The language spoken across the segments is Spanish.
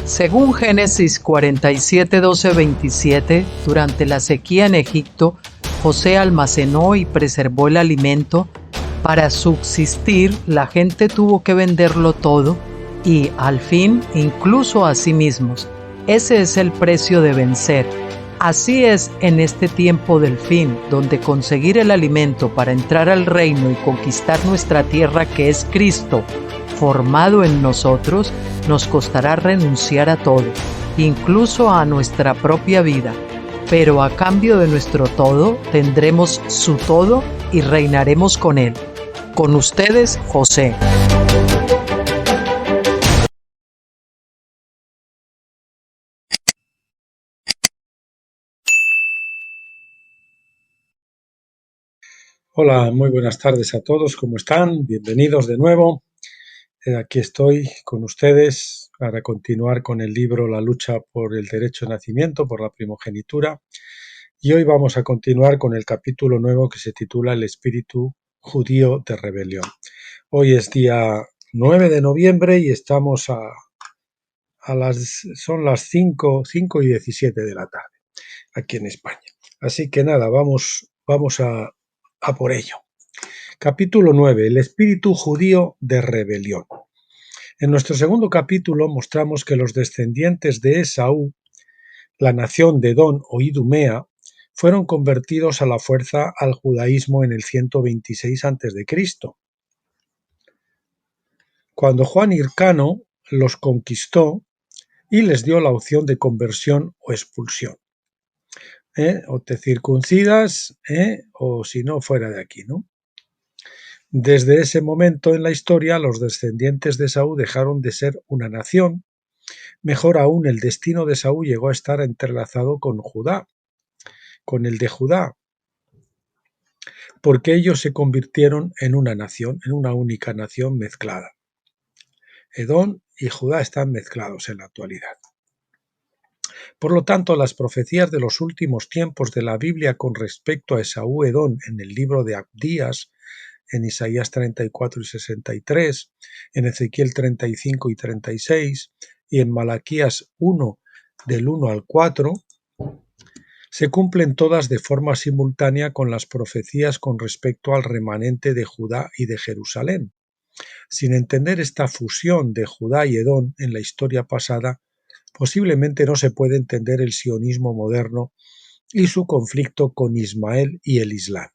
Según Génesis 47, 12, 27, durante la sequía en Egipto, José almacenó y preservó el alimento. Para subsistir, la gente tuvo que venderlo todo y, al fin, incluso a sí mismos. Ese es el precio de vencer. Así es en este tiempo del fin, donde conseguir el alimento para entrar al reino y conquistar nuestra tierra, que es Cristo, formado en nosotros, nos costará renunciar a todo, incluso a nuestra propia vida. Pero a cambio de nuestro todo, tendremos su todo y reinaremos con él. Con ustedes, José. Hola, muy buenas tardes a todos, ¿cómo están? Bienvenidos de nuevo. Aquí estoy con ustedes para continuar con el libro La lucha por el derecho de nacimiento, por la primogenitura. Y hoy vamos a continuar con el capítulo nuevo que se titula El espíritu judío de rebelión. Hoy es día 9 de noviembre y estamos son las 5:17 de la tarde aquí en España. Así que nada, vamos a por ello. Capítulo 9. El espíritu judío de rebelión. En nuestro segundo capítulo mostramos que los descendientes de Esaú, la nación de Edom o Idumea, fueron convertidos a la fuerza al judaísmo en el 126 a.C., cuando Juan Hircano los conquistó y les dio la opción de conversión o expulsión. O te circuncidas, o si no, fuera de aquí, ¿no? Desde ese momento en la historia, los descendientes de Esaú dejaron de ser una nación. Mejor aún, el destino de Esaú llegó a estar entrelazado con Judá, con el de Judá, porque ellos se convirtieron en una nación, en una única nación mezclada. Edom y Judá están mezclados en la actualidad. Por lo tanto, las profecías de los últimos tiempos de la Biblia con respecto a Esaú Edom en el libro de Abdías, en Isaías 34 y 63, en Ezequiel 35 y 36 y en Malaquías 1 del 1 al 4, se cumplen todas de forma simultánea con las profecías con respecto al remanente de Judá y de Jerusalén. Sin entender esta fusión de Judá y Edom en la historia pasada, posiblemente no se puede entender el sionismo moderno y su conflicto con Ismael y el Islam.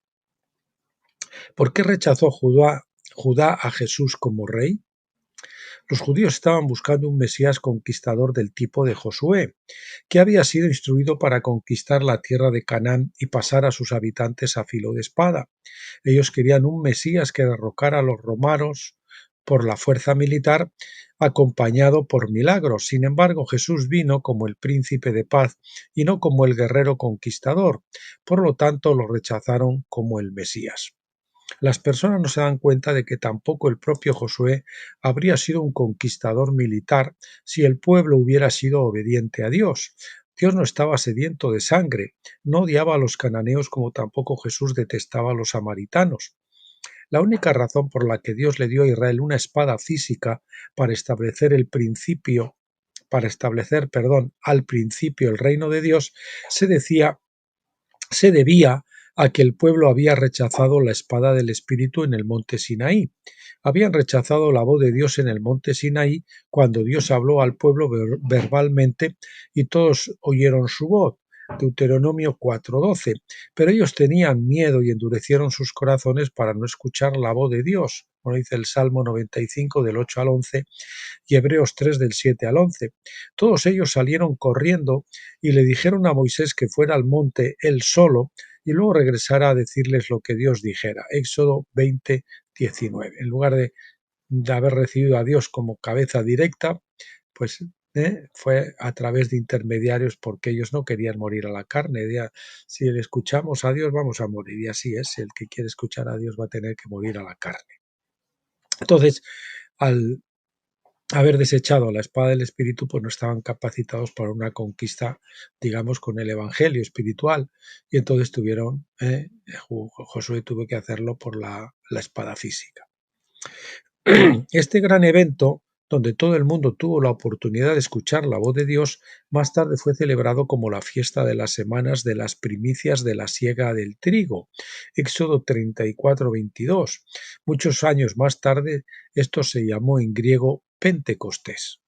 ¿Por qué rechazó Judá a Jesús como rey? Los judíos estaban buscando un Mesías conquistador del tipo de Josué, que había sido instruido para conquistar la tierra de Canaán y pasar a sus habitantes a filo de espada. Ellos querían un Mesías que derrocara a los romanos por la fuerza militar, acompañado por milagros. Sin embargo, Jesús vino como el príncipe de paz y no como el guerrero conquistador. Por lo tanto, lo rechazaron como el Mesías. Las personas no se dan cuenta de que tampoco el propio Josué habría sido un conquistador militar si el pueblo hubiera sido obediente a Dios. Dios no estaba sediento de sangre, no odiaba a los cananeos como tampoco Jesús detestaba a los samaritanos. La única razón por la que Dios le dio a Israel una espada física para establecer al principio el reino de Dios se debía a que el pueblo había rechazado la espada del Espíritu en el monte Sinaí. Habían rechazado la voz de Dios en el monte Sinaí cuando Dios habló al pueblo verbalmente y todos oyeron su voz. Deuteronomio 4:12. Pero ellos tenían miedo y endurecieron sus corazones para no escuchar la voz de Dios, como dice el Salmo 95 del 8 al 11 y Hebreos 3 del 7 al 11. Todos ellos salieron corriendo y le dijeron a Moisés que fuera al monte él solo y luego regresara a decirles lo que Dios dijera. Éxodo 20:19. En lugar de haber recibido a Dios como cabeza directa, pues fue a través de intermediarios porque ellos no querían morir a la carne. Si le escuchamos a Dios vamos a morir, y así es, el que quiere escuchar a Dios va a tener que morir a la carne. Entonces, al haber desechado la espada del Espíritu, pues no estaban capacitados para una conquista, digamos, con el Evangelio espiritual, y entonces Josué tuvo que hacerlo por la espada física. Este gran evento donde todo el mundo tuvo la oportunidad de escuchar la voz de Dios, más tarde fue celebrado como la fiesta de las semanas de las primicias de la siega del trigo. Éxodo 34:22. Muchos años más tarde, esto se llamó en griego Pentecostés.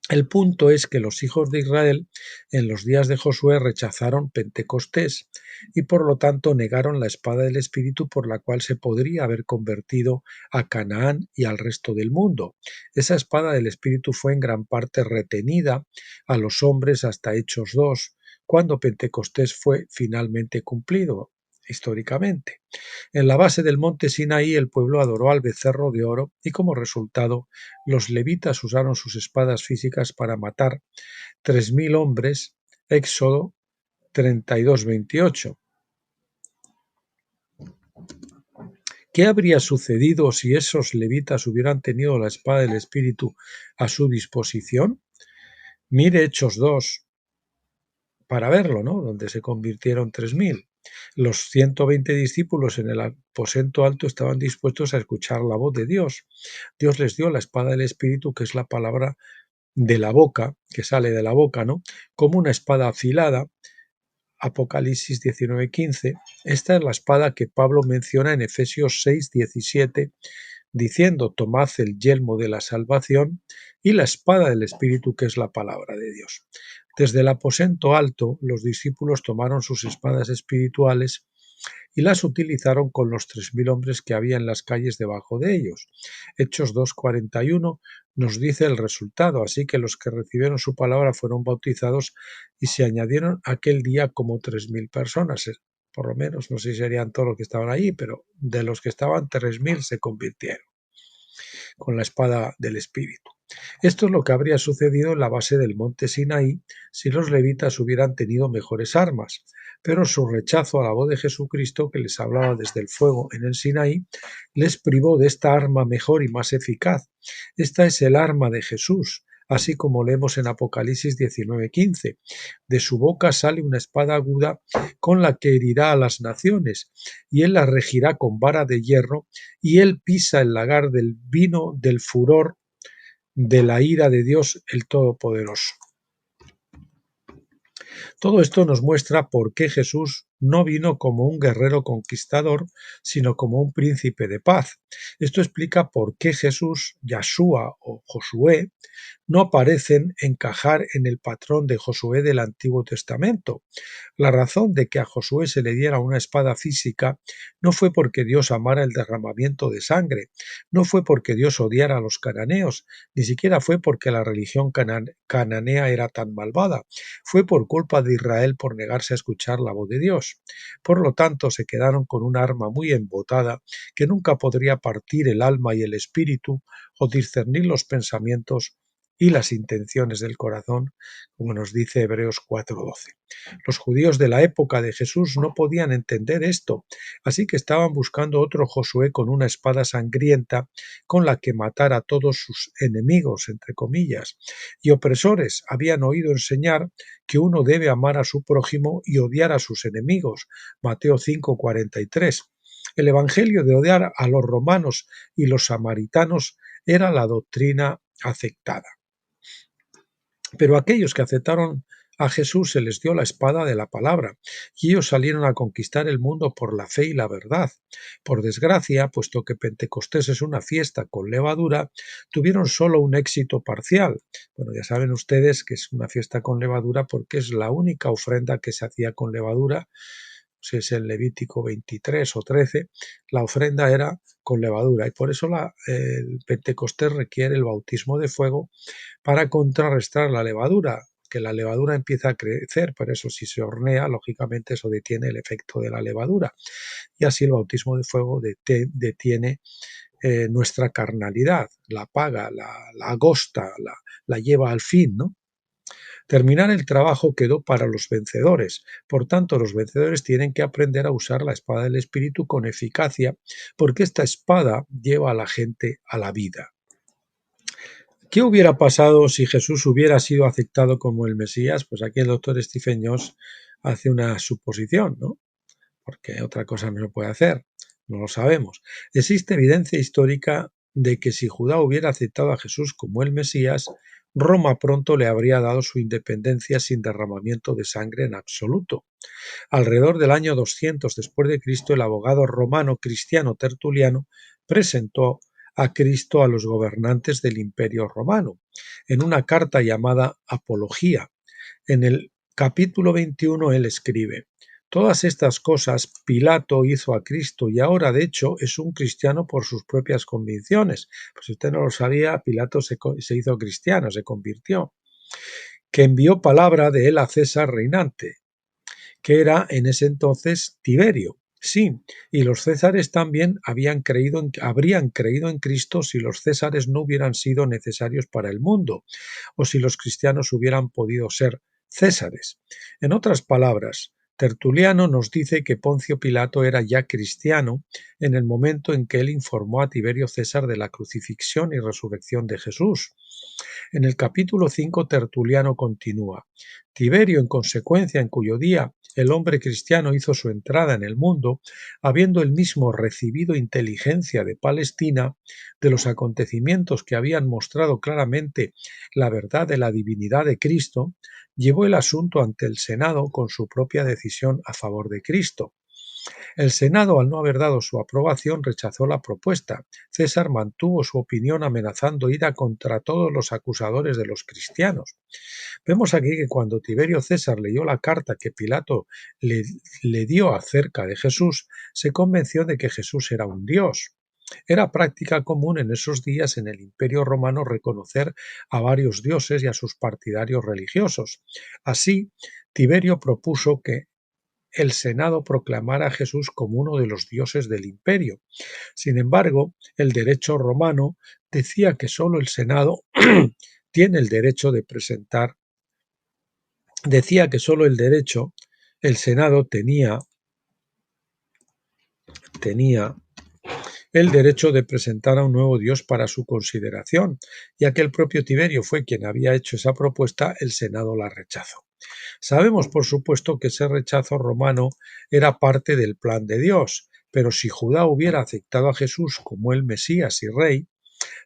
El punto es que los hijos de Israel en los días de Josué rechazaron Pentecostés y por lo tanto negaron la espada del Espíritu por la cual se podría haber convertido a Canaán y al resto del mundo. Esa espada del Espíritu fue en gran parte retenida a los hombres hasta Hechos 2, cuando Pentecostés fue finalmente cumplido históricamente. En la base del monte Sinaí el pueblo adoró al becerro de oro y como resultado los levitas usaron sus espadas físicas para matar 3.000 hombres, Éxodo 32:28. ¿Qué habría sucedido si esos levitas hubieran tenido la espada del Espíritu a su disposición? Mire Hechos 2 para verlo, ¿no? Donde se convirtieron 3.000. Los 120 discípulos en el aposento alto estaban dispuestos a escuchar la voz de Dios. Dios les dio la espada del Espíritu, que es la palabra de la boca, que sale de la boca, ¿no? Como una espada afilada. Apocalipsis 19:15. Esta es la espada que Pablo menciona en Efesios 6:17, diciendo: tomad el yelmo de la salvación y la espada del Espíritu, que es la palabra de Dios. Desde el aposento alto, los discípulos tomaron sus espadas espirituales y las utilizaron con los 3.000 hombres que había en las calles debajo de ellos. Hechos 2:41 nos dice el resultado: así que los que recibieron su palabra fueron bautizados y se añadieron aquel día como 3.000 personas. Por lo menos, no sé si serían todos los que estaban allí, pero de los que estaban 3.000 se convirtieron con la espada del Espíritu. Esto es lo que habría sucedido en la base del monte Sinaí si los levitas hubieran tenido mejores armas, pero su rechazo a la voz de Jesucristo, que les hablaba desde el fuego en el Sinaí, les privó de esta arma mejor y más eficaz. Esta es el arma de Jesús, así como leemos en Apocalipsis 19:15. De su boca sale una espada aguda con la que herirá a las naciones, y él la regirá con vara de hierro, y él pisa el lagar del vino del furor de la ira de Dios el Todopoderoso. Todo esto nos muestra por qué Jesús no vino como un guerrero conquistador, sino como un príncipe de paz. Esto explica por qué Jesús, Yahshua o Josué no parecen encajar en el patrón de Josué del Antiguo Testamento. La razón de que a Josué se le diera una espada física no fue porque Dios amara el derramamiento de sangre, no fue porque Dios odiara a los cananeos, ni siquiera fue porque la religión cananea era tan malvada, fue por culpa de Israel por negarse a escuchar la voz de Dios. Por lo tanto, se quedaron con un arma muy embotada que nunca podría partir el alma y el espíritu o discernir los pensamientos y las intenciones del corazón, como nos dice Hebreos 4:12. Los judíos de la época de Jesús no podían entender esto, así que estaban buscando otro Josué con una espada sangrienta con la que matar a todos sus enemigos, entre comillas, y opresores. Habían oído enseñar que uno debe amar a su prójimo y odiar a sus enemigos, Mateo 5:43. El evangelio de odiar a los romanos y los samaritanos era la doctrina aceptada. Pero a aquellos que aceptaron a Jesús se les dio la espada de la palabra, y ellos salieron a conquistar el mundo por la fe y la verdad. Por desgracia, puesto que Pentecostés es una fiesta con levadura, tuvieron solo un éxito parcial. Bueno, ya saben ustedes que es una fiesta con levadura porque es la única ofrenda que se hacía con levadura. Si es el Levítico 23 o 13, la ofrenda era con levadura, y por eso el Pentecostés requiere el bautismo de fuego para contrarrestar la levadura, que la levadura empieza a crecer, por eso si se hornea, lógicamente eso detiene el efecto de la levadura, y así el bautismo de fuego detiene nuestra carnalidad, la apaga, la agosta, la lleva al fin, ¿no? Terminar el trabajo quedó para los vencedores. Por tanto, los vencedores tienen que aprender a usar la espada del Espíritu con eficacia, porque esta espada lleva a la gente a la vida. ¿Qué hubiera pasado si Jesús hubiera sido aceptado como el Mesías? Pues aquí el doctor Stephen Jones hace una suposición, ¿no? Porque otra cosa no se puede hacer, no lo sabemos. Existe evidencia histórica de que si Judá hubiera aceptado a Jesús como el Mesías, Roma pronto le habría dado su independencia sin derramamiento de sangre en absoluto. Alrededor del año 200 después de Cristo, el abogado romano cristiano Tertuliano presentó a Cristo a los gobernantes del Imperio Romano en una carta llamada Apología. En el capítulo 21 él escribe: todas estas cosas Pilato hizo a Cristo y ahora de hecho es un cristiano por sus propias convicciones. Pues si usted no lo sabía, Pilato se hizo cristiano, se convirtió. Que envió palabra de él a César reinante, que era en ese entonces Tiberio. Sí, y los césares también habrían creído en Cristo si los césares no hubieran sido necesarios para el mundo, o si los cristianos hubieran podido ser césares. En otras palabras, Tertuliano nos dice que Poncio Pilato era ya cristiano en el momento en que él informó a Tiberio César de la crucifixión y resurrección de Jesús. En el capítulo 5 Tertuliano continúa: Tiberio, en consecuencia, en cuyo día el hombre cristiano hizo su entrada en el mundo, habiendo él mismo recibido inteligencia de Palestina, de los acontecimientos que habían mostrado claramente la verdad de la divinidad de Cristo, llevó el asunto ante el Senado con su propia decisión a favor de Cristo. El Senado, al no haber dado su aprobación, rechazó la propuesta. César mantuvo su opinión amenazando ira contra todos los acusadores de los cristianos. Vemos aquí que cuando Tiberio César leyó la carta que Pilato le dio acerca de Jesús, se convenció de que Jesús era un dios. Era práctica común en esos días en el Imperio Romano reconocer a varios dioses y a sus partidarios religiosos. Así, Tiberio propuso que el Senado proclamara a Jesús como uno de los dioses del imperio. Sin embargo, el derecho romano decía que solo el Senado tiene el derecho de presentar, decía que solo el Senado tenía el derecho de presentar a un nuevo dios para su consideración, ya que el propio Tiberio fue quien había hecho esa propuesta, el Senado la rechazó. Sabemos, por supuesto, que ese rechazo romano era parte del plan de Dios, pero si Judá hubiera aceptado a Jesús como el Mesías y Rey,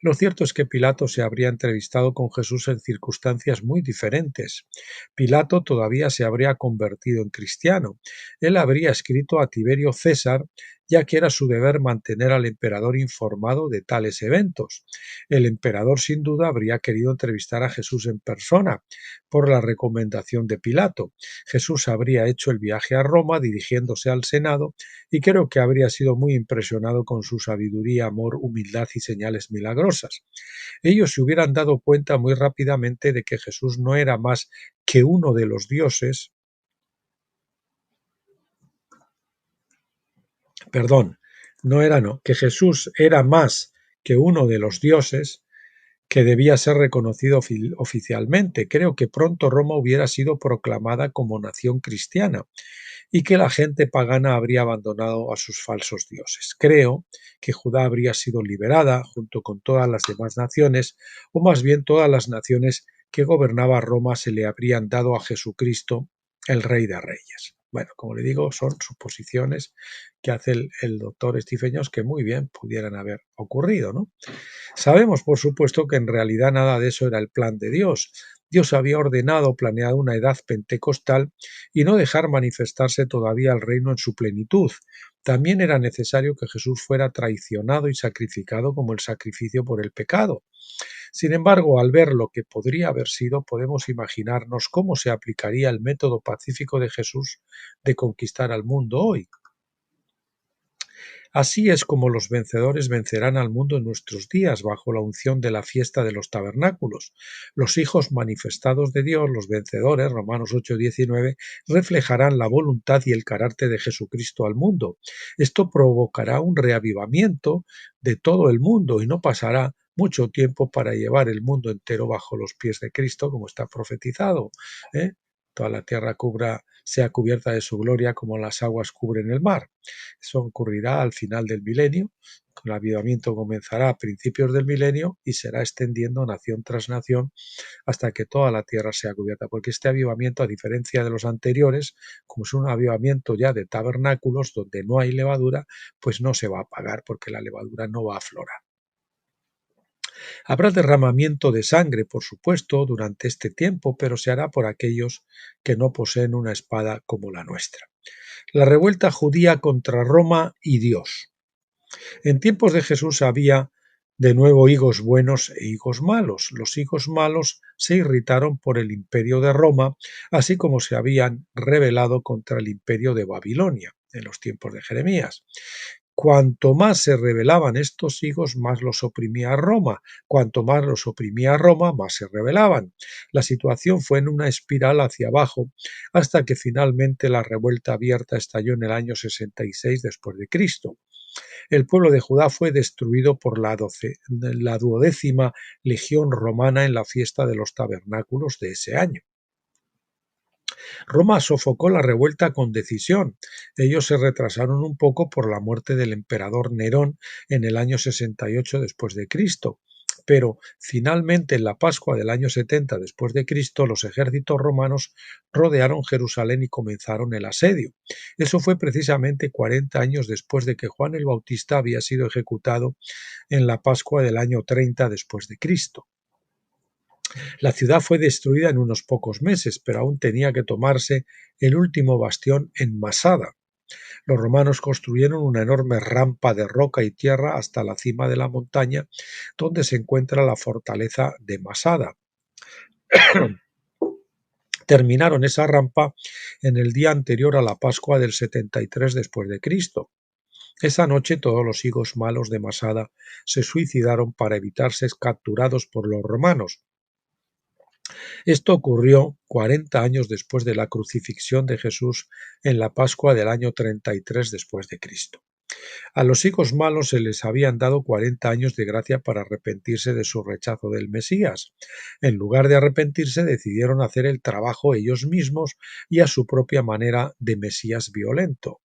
lo cierto es que Pilato se habría entrevistado con Jesús en circunstancias muy diferentes. Pilato todavía se habría convertido en cristiano. Él habría escrito a Tiberio César, ya que era su deber mantener al emperador informado de tales eventos. El emperador sin duda habría querido entrevistar a Jesús en persona, por la recomendación de Pilato. Jesús habría hecho el viaje a Roma dirigiéndose al Senado y creo que habría sido muy impresionado con su sabiduría, amor, humildad y señales milagrosas. Ellos se hubieran dado cuenta muy rápidamente de que Jesús no era más que uno de los dioses, que Jesús era más que uno de los dioses que debía ser reconocido oficialmente. Creo que pronto Roma hubiera sido proclamada como nación cristiana y que la gente pagana habría abandonado a sus falsos dioses. Creo que Judá habría sido liberada junto con todas las demás naciones, o más bien todas las naciones que gobernaba Roma se le habrían dado a Jesucristo, el Rey de Reyes. Bueno, como le digo, son suposiciones que hace el doctor Stephen Jones que muy bien pudieran haber ocurrido, ¿no? Sabemos, por supuesto, que en realidad nada de eso era el plan de Dios. Dios había ordenado, planeado una edad pentecostal y no dejar manifestarse todavía el reino en su plenitud. También era necesario que Jesús fuera traicionado y sacrificado como el sacrificio por el pecado. Sin embargo, al ver lo que podría haber sido, podemos imaginarnos cómo se aplicaría el método pacífico de Jesús de conquistar al mundo hoy. Así es como los vencedores vencerán al mundo en nuestros días bajo la unción de la fiesta de los tabernáculos. Los hijos manifestados de Dios, los vencedores, Romanos 8:19, reflejarán la voluntad y el carácter de Jesucristo al mundo. Esto provocará un reavivamiento de todo el mundo y no pasará mucho tiempo para llevar el mundo entero bajo los pies de Cristo, como está profetizado, ¿eh? Toda la tierra sea cubierta de su gloria como las aguas cubren el mar. Eso ocurrirá al final del milenio. El avivamiento comenzará a principios del milenio y será extendiendo nación tras nación hasta que toda la tierra sea cubierta. Porque este avivamiento, a diferencia de los anteriores, como es un avivamiento ya de tabernáculos donde no hay levadura, pues no se va a apagar porque la levadura no va a aflorar. Habrá derramamiento de sangre, por supuesto, durante este tiempo, pero se hará por aquellos que no poseen una espada como la nuestra. La revuelta judía contra Roma y Dios. En tiempos de Jesús había de nuevo higos buenos e higos malos. Los higos malos se irritaron por el imperio de Roma, así como se habían rebelado contra el imperio de Babilonia en los tiempos de Jeremías. Cuanto más se rebelaban estos higos, más los oprimía Roma. Cuanto más los oprimía Roma, más se rebelaban. La situación fue en una espiral hacia abajo, hasta que finalmente la revuelta abierta estalló en el año 66 después de Cristo. El pueblo de Judá fue destruido por la 12ª legión romana en la fiesta de los tabernáculos de ese año. Roma sofocó la revuelta con decisión. Ellos se retrasaron un poco por la muerte del emperador Nerón en el año 68 después de Cristo. Pero finalmente en la Pascua del año 70 después de Cristo los ejércitos romanos rodearon Jerusalén y comenzaron el asedio. Eso fue precisamente 40 años después de que Juan el Bautista había sido ejecutado en la Pascua del año 30 después de Cristo. La ciudad fue destruida en unos pocos meses, pero aún tenía que tomarse el último bastión en Masada. Los romanos construyeron una enorme rampa de roca y tierra hasta la cima de la montaña, donde se encuentra la fortaleza de Masada. Terminaron esa rampa en el día anterior a la Pascua del 73 después de Cristo. Esa noche todos los higos malos de Masada se suicidaron para evitar ser capturados por los romanos. Esto ocurrió 40 años después de la crucifixión de Jesús en la Pascua del año 33 después de Cristo. A los higos malos se les habían dado 40 años de gracia para arrepentirse de su rechazo del Mesías. En lugar de arrepentirse, decidieron hacer el trabajo ellos mismos y a su propia manera de Mesías violento.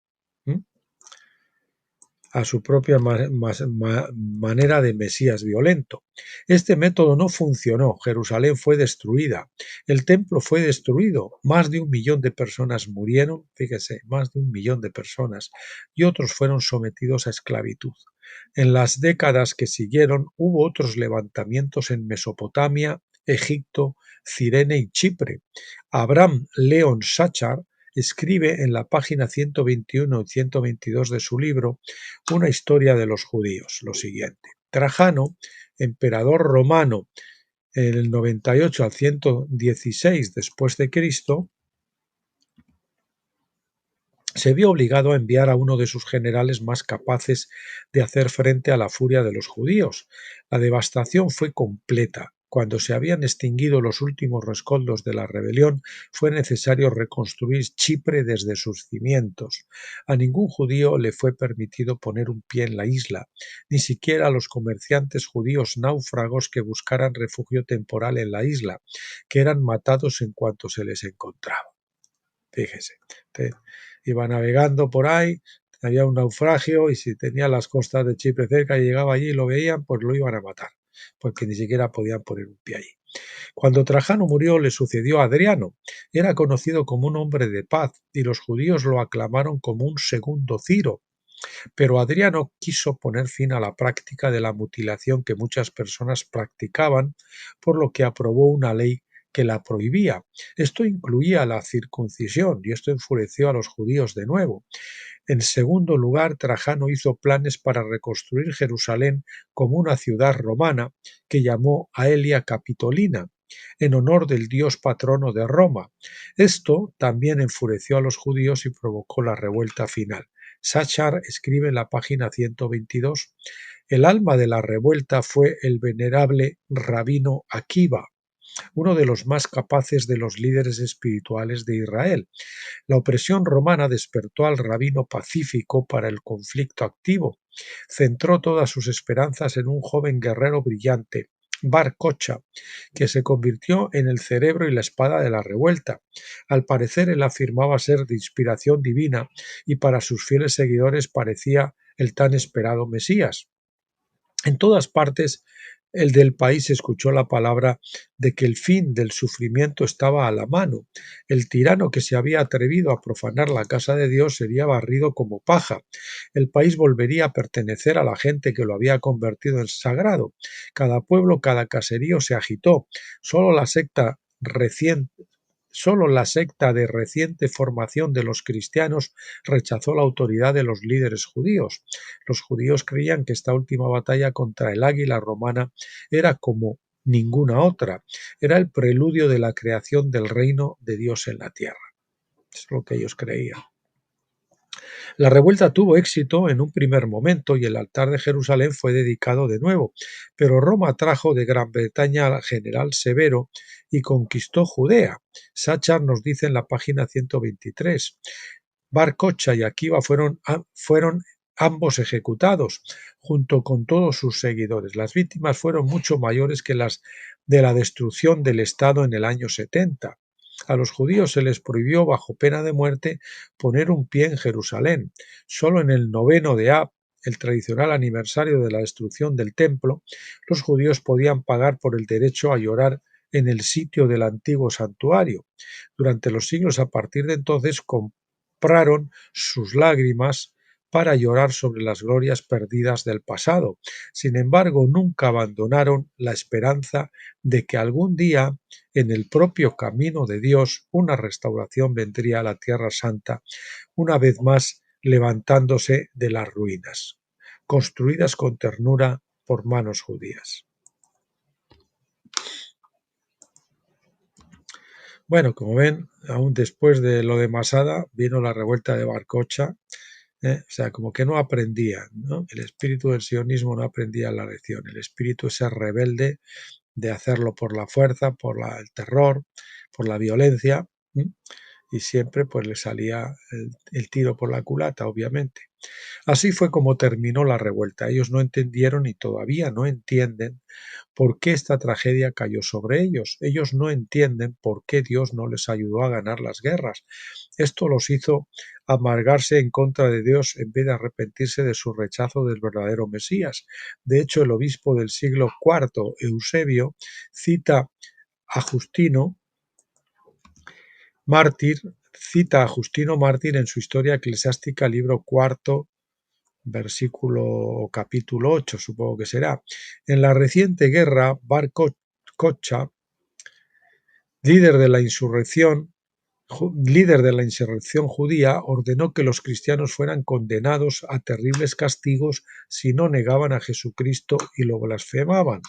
A su propia manera de Mesías violento. Este método no funcionó, Jerusalén fue destruida, el templo fue destruido, más de 1 millón de personas murieron, fíjese, más de 1 millón de personas, y otros fueron sometidos a esclavitud. En las décadas que siguieron hubo otros levantamientos en Mesopotamia, Egipto, Cirene y Chipre. Abraham Leon Sachar escribe en la página 121 y 122 de su libro Una historia de los judíos lo siguiente. Trajano, emperador romano en el 98 al 116 después de Cristo, se vio obligado a enviar a uno de sus generales más capaces de hacer frente a la furia de los judíos. La devastación fue completa. Cuando se habían extinguido los últimos rescoldos de la rebelión, fue necesario reconstruir Chipre desde sus cimientos. A ningún judío le fue permitido poner un pie en la isla, ni siquiera a los comerciantes judíos náufragos que buscaran refugio temporal en la isla, que eran matados en cuanto se les encontraba. Fíjese, iba navegando por ahí, había un naufragio y si tenía las costas de Chipre cerca y llegaba allí y lo veían, pues lo iban a matar, porque ni siquiera podían poner un pie allí. Cuando Trajano murió le sucedió a Adriano. Era conocido como un hombre de paz y los judíos lo aclamaron como un segundo Ciro. Pero Adriano quiso poner fin a la práctica de la mutilación que muchas personas practicaban, por lo que aprobó una ley que la prohibía. Esto incluía la circuncisión y esto enfureció a los judíos de nuevo. En segundo lugar, Trajano hizo planes para reconstruir Jerusalén como una ciudad romana que llamó Aelia Capitolina, en honor del dios patrono de Roma. Esto también enfureció a los judíos y provocó la revuelta final. Sachar escribe en la página 122: el alma de la revuelta fue el venerable rabino Akiva, uno de los más capaces de los líderes espirituales de Israel. La opresión romana despertó al rabino pacífico para el conflicto activo. Centró todas sus esperanzas en un joven guerrero brillante, Bar Kocha, que se convirtió en el cerebro y la espada de la revuelta. Al parecer él afirmaba ser de inspiración divina y para sus fieles seguidores parecía el tan esperado Mesías. En todas partes el del país escuchó la palabra de que el fin del sufrimiento estaba a la mano. El tirano que se había atrevido a profanar la casa de Dios sería barrido como paja. El país volvería a pertenecer a la gente que lo había convertido en sagrado. Cada pueblo, cada caserío se agitó. Solo la secta de reciente formación de los cristianos rechazó la autoridad de los líderes judíos. Los judíos creían que esta última batalla contra el águila romana era como ninguna otra, era el preludio de la creación del reino de Dios en la tierra. Es lo que ellos creían. La revuelta tuvo éxito en un primer momento y el altar de Jerusalén fue dedicado de nuevo, pero Roma trajo de Gran Bretaña al general Severo y conquistó Judea. Sachar nos dice en la página 123. Bar Kokhba y Akiba fueron ambos ejecutados, junto con todos sus seguidores. Las víctimas fueron mucho mayores que las de la destrucción del Estado en el año 70. A los judíos se les prohibió, bajo pena de muerte, poner un pie en Jerusalén. Solo en el 9º de Ab, el tradicional aniversario de la destrucción del templo, los judíos podían pagar por el derecho a llorar en el sitio del antiguo santuario. Durante los siglos a partir de entonces compraron sus lágrimas para llorar sobre las glorias perdidas del pasado. Sin embargo, nunca abandonaron la esperanza de que algún día, en el propio camino de Dios, una restauración vendría a la Tierra Santa, una vez más levantándose de las ruinas, construidas con ternura por manos judías. Bueno, como ven, aún después de lo de Masada, vino la revuelta de Bar Kokhba. O sea, como que no aprendían, ¿no? El espíritu del sionismo no aprendía la lección. El espíritu ese rebelde de hacerlo por la fuerza, por el terror, por la violencia, ¿sí? Y siempre pues le salía el tiro por la culata, obviamente. Así fue como terminó la revuelta. Ellos no entendieron y todavía no entienden por qué esta tragedia cayó sobre ellos. Ellos no entienden por qué Dios no les ayudó a ganar las guerras. Esto los hizo amargarse en contra de Dios en vez de arrepentirse de su rechazo del verdadero Mesías. De hecho, el obispo del siglo IV, Eusebio, cita a Justino Mártir en su Historia Eclesiástica, libro cuarto, versículo capítulo 8, supongo que será. En la reciente guerra, Bar Kokhba, líder de la insurrección judía, ordenó que los cristianos fueran condenados a terribles castigos si no negaban a Jesucristo y lo blasfemaban.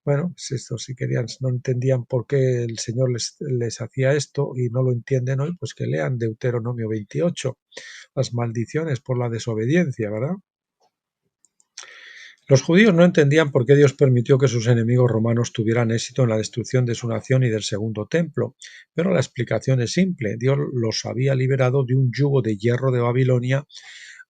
Bueno, pues esto, si querían, no entendían por qué el Señor les hacía esto y no lo entienden hoy, pues que lean Deuteronomio 28, las maldiciones por la desobediencia, ¿verdad? Los judíos no entendían por qué Dios permitió que sus enemigos romanos tuvieran éxito en la destrucción de su nación y del segundo templo, pero la explicación es simple. Dios los había liberado de un yugo de hierro de Babilonia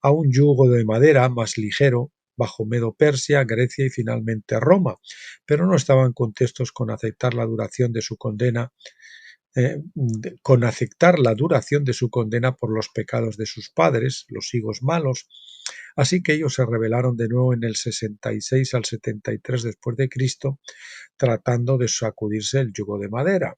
a un yugo de madera más ligero bajo Medo-Persia, Grecia y finalmente Roma, pero no estaban contentos con aceptar la duración de su condena por los pecados de sus padres, los higos malos. Así que ellos se rebelaron de nuevo en el 66 al 73 después de Cristo, tratando de sacudirse el yugo de madera.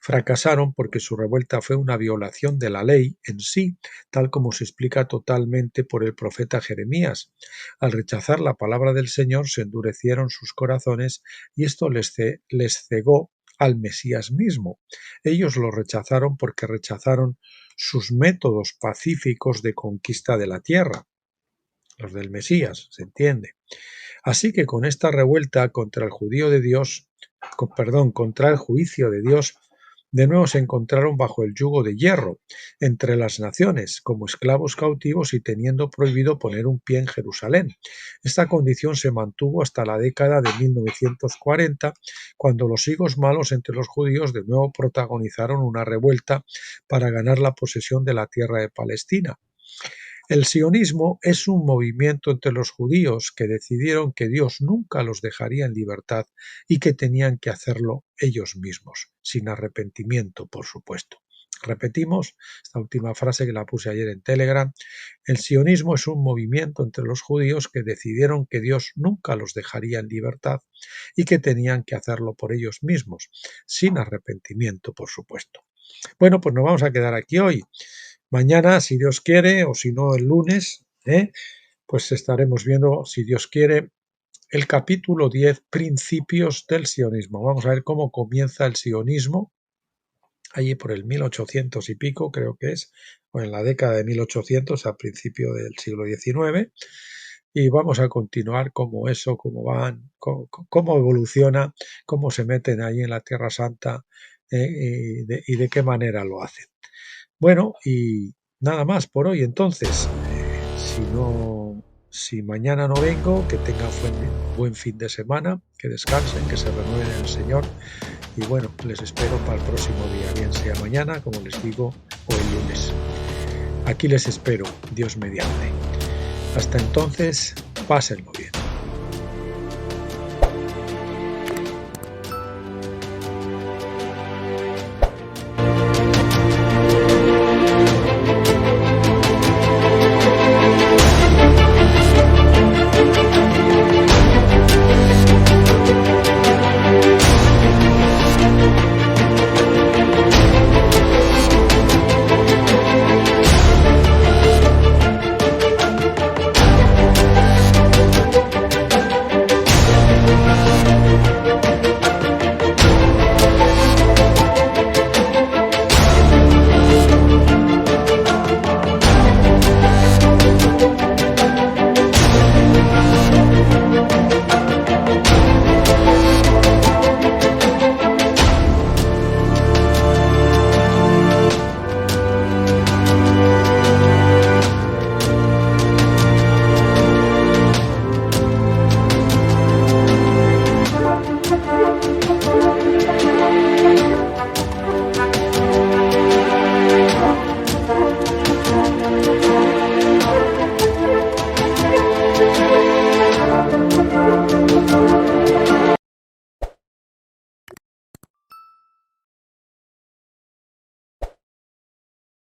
Fracasaron porque su revuelta fue una violación de la ley en sí, tal como se explica totalmente por el profeta Jeremías. Al rechazar la palabra del Señor se endurecieron sus corazones y esto les cegó al Mesías mismo. Ellos lo rechazaron porque rechazaron sus métodos pacíficos de conquista de la tierra, los del Mesías, se entiende. Así que con esta revuelta contra el juicio de Dios, de nuevo se encontraron bajo el yugo de hierro entre las naciones, como esclavos cautivos y teniendo prohibido poner un pie en Jerusalén. Esta condición se mantuvo hasta la década de 1940, cuando los higos malos entre los judíos de nuevo protagonizaron una revuelta para ganar la posesión de la tierra de Palestina. El sionismo es un movimiento entre los judíos que decidieron que Dios nunca los dejaría en libertad y que tenían que hacerlo ellos mismos, sin arrepentimiento, por supuesto. Repetimos esta última frase que la puse ayer en Telegram. El sionismo es un movimiento entre los judíos que decidieron que Dios nunca los dejaría en libertad y que tenían que hacerlo por ellos mismos, sin arrepentimiento, por supuesto. Bueno, pues nos vamos a quedar aquí hoy. Mañana, si Dios quiere, o si no el lunes, pues estaremos viendo, si Dios quiere, el capítulo 10, Principios del sionismo. Vamos a ver cómo comienza el sionismo, allí por el 1800 y pico, creo que es, o en la década de 1800, a principio del siglo XIX, y vamos a continuar cómo eso, cómo van, cómo evoluciona, cómo se meten ahí en la Tierra Santa y de qué manera lo hacen. Bueno, y nada más por hoy. Entonces, si mañana no vengo, que tengan buen fin de semana, que descansen, que se renueven en el Señor. Y bueno, les espero para el próximo día, bien sea mañana, como les digo, o el lunes. Aquí les espero, Dios mediante. Hasta entonces, pásenlo bien.